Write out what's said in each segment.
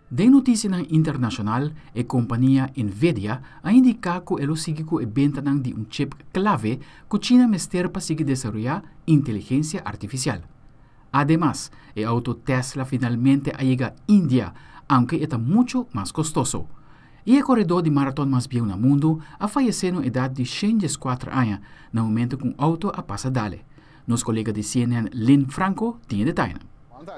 De notícia internacional, a companhia Nvidia a indicado que ela sigue com a venda de chip clave que China mester para seguir desarrollar inteligência artificial. Además, el auto Tesla finalmente ha llegado a India, aunque está mucho más costoso. Y el corredor de maratón más viejo del mundo ha fallecido en edad de 104 años, en el momento que un auto ha pasado dale. Nuestro colega de CNN, Lynn Franco, tiene detalles.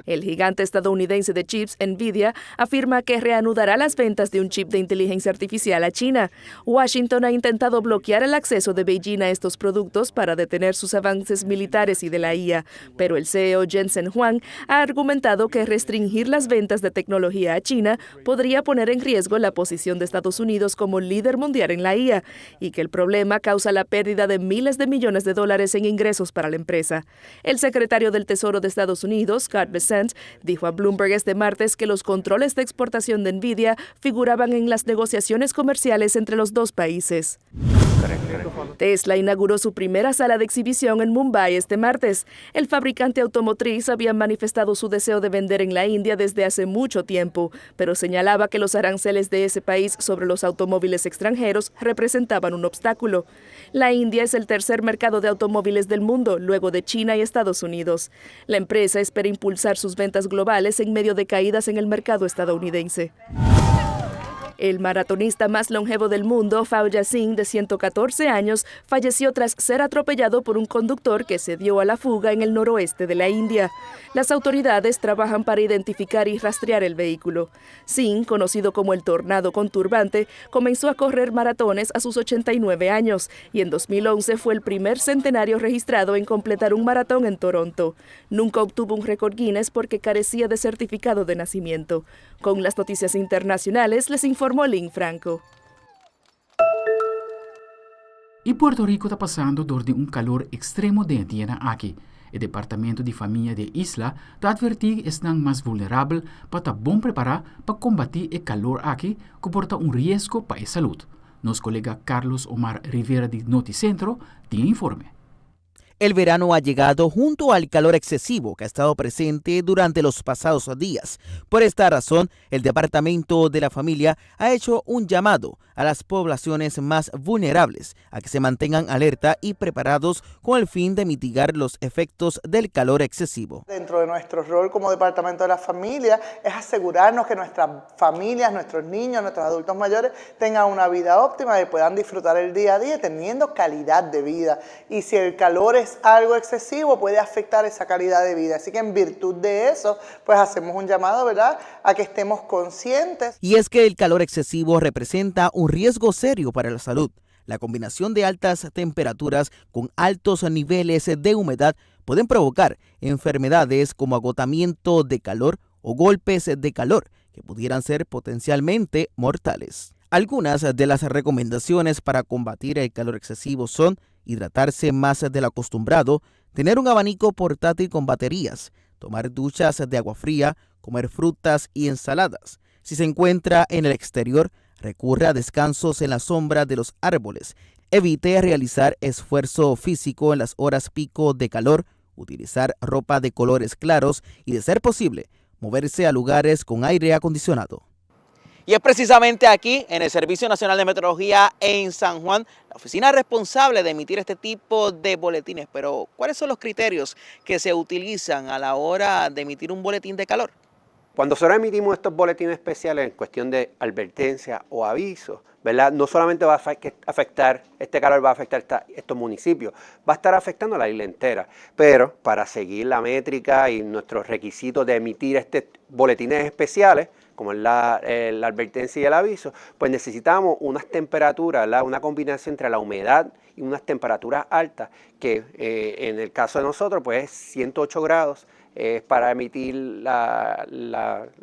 El gigante estadounidense de chips, Nvidia, afirma que reanudará las ventas de un chip de inteligencia artificial a China. Washington ha intentado bloquear el acceso de Beijing a estos productos para detener sus avances militares y de la IA, pero el CEO Jensen Huang ha argumentado que restringir las ventas de tecnología a China podría poner en riesgo la posición de Estados Unidos como líder mundial en la IA y que el problema causa la pérdida de miles de millones de dólares en ingresos para la empresa. El secretario del Tesoro de Estados Unidos, Scott Bessent, dijo a Bloomberg este martes que los controles de exportación de Nvidia figuraban en las negociaciones comerciales entre los dos países. Tesla inauguró su primera sala de exhibición en Mumbai este martes. El fabricante automotriz había manifestado su deseo de vender en la India desde hace mucho tiempo, pero señalaba que los aranceles de ese país sobre los automóviles extranjeros representaban un obstáculo. La India es el tercer mercado de automóviles del mundo, luego de China y Estados Unidos. La empresa espera impulsar sus ventas globales en medio de caídas en el mercado estadounidense. El maratonista más longevo del mundo, Fauja Singh, de 114 años, falleció tras ser atropellado por un conductor que se dio a la fuga en el noroeste de la India. Las autoridades trabajan para identificar y rastrear el vehículo. Singh, conocido como el Tornado con turbante, comenzó a correr maratones a sus 89 años y en 2011 fue el primer centenario registrado en completar un maratón en Toronto. Nunca obtuvo un récord Guinness porque carecía de certificado de nacimiento. Con las noticias internacionales les informó Lynn Franco. Y Puerto Rico está pasando durante un calor extremo de tiene aquí. El Departamento de Familia de Isla está advertido que están más vulnerables para estar bien preparados para combatir el calor aquí, que comporta un riesgo para la salud. Nuestro colega Carlos Omar Rivera de Noticentro tiene informe. El verano ha llegado junto al calor excesivo que ha estado presente durante los pasados días. Por esta razón, el Departamento de la Familia ha hecho un llamado a las poblaciones más vulnerables a que se mantengan alerta y preparados con el fin de mitigar los efectos del calor excesivo. Dentro de nuestro rol como Departamento de la Familia es asegurarnos que nuestras familias, nuestros niños, nuestros adultos mayores tengan una vida óptima y puedan disfrutar el día a día teniendo calidad de vida. Y si el calor es algo excesivo, puede afectar esa calidad de vida. Así que en virtud de eso, pues hacemos un llamado, ¿verdad?, a que estemos conscientes. Y es que el calor excesivo representa un riesgo serio para la salud. La combinación de altas temperaturas con altos niveles de humedad pueden provocar enfermedades como agotamiento de calor o golpes de calor que pudieran ser potencialmente mortales. Algunas de las recomendaciones para combatir el calor excesivo son hidratarse más de lo acostumbrado, tener un abanico portátil con baterías, tomar duchas de agua fría, comer frutas y ensaladas. Si se encuentra en el exterior, recurre a descansos en la sombra de los árboles. Evite realizar esfuerzo físico en las horas pico de calor, utilizar ropa de colores claros y, de ser posible, moverse a lugares con aire acondicionado. Y es precisamente aquí, en el Servicio Nacional de Meteorología en San Juan, la oficina responsable de emitir este tipo de boletines. Pero, ¿cuáles son los criterios que se utilizan a la hora de emitir un boletín de calor? Cuando nosotros emitimos estos boletines especiales en cuestión de advertencia o aviso, ¿verdad?, no solamente va a afectar, este calor va a afectar estos municipios, va a estar afectando a la isla entera. Pero para seguir la métrica y nuestros requisitos de emitir estos boletines especiales, como es la advertencia y el aviso, pues necesitamos unas temperaturas, ¿verdad?, una combinación entre la humedad y unas temperaturas altas, que en el caso de nosotros pues es 108 grados. Para emitir la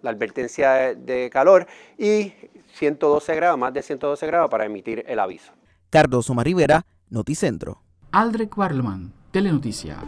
advertencia de calor y 112 grados, más de 112 grados para emitir el aviso. Carlos Omar Rivera, Noticentro. Aldrich Warleman, Telenoticia.